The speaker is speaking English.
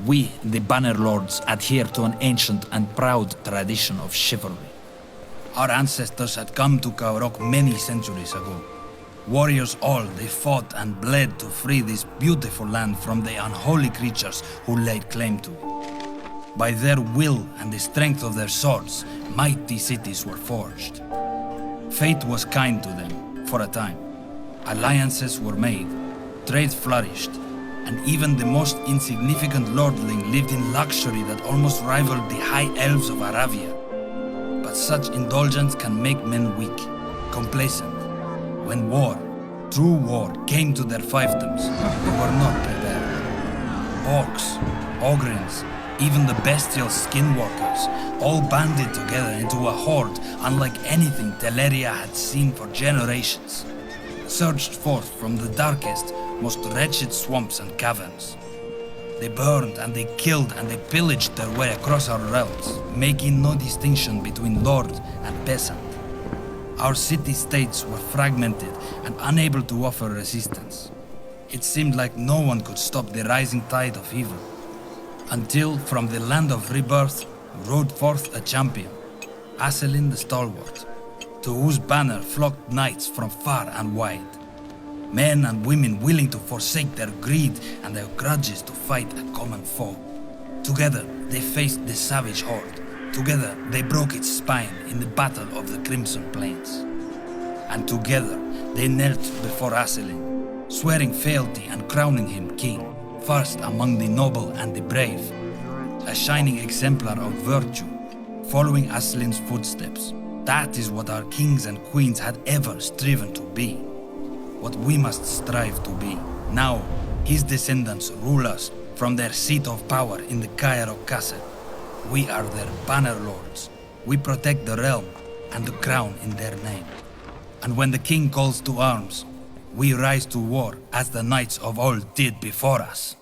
We, the Banner Lords, adhere to an ancient and proud tradition of chivalry. Our ancestors had come to Kaorok many centuries ago. Warriors all, they fought and bled to free this beautiful land from the unholy creatures who laid claim to it. By their will and the strength of their swords, mighty cities were forged. Fate was kind to them, for a time. Alliances were made, trade flourished, and even the most insignificant lordling lived in luxury that almost rivaled the high elves of Aravia. But such indulgence can make men weak, complacent. When war, true war, came to their fiefdoms, they were not prepared. Orcs, ogrins, even the bestial skinwalkers, all banded together into a horde unlike anything Teleria had seen for generations, surged forth from the darkest, most wretched swamps and caverns. They burned and they killed and they pillaged their way across our realms, making no distinction between lord and peasant. Our city-states were fragmented and unable to offer resistance. It seemed like no one could stop the rising tide of evil. Until from the land of rebirth rode forth a champion, Aselin the Stalwart, to whose banner flocked knights from far and wide. Men and women willing to forsake their greed and their grudges to fight a common foe. Together they faced the savage horde. Together they broke its spine in the battle of the Crimson Plains. And together they knelt before Aselin, swearing fealty and crowning him king, first among the noble and the brave, a shining exemplar of virtue, following Aselin's footsteps. That is what our kings and queens had ever striven to be. What we must strive to be. Now, his descendants rule us from their seat of power in the Kaorok Castle. We are their banner lords. We protect the realm and the crown in their name. And when the king calls to arms, we rise to war as the knights of old did before us.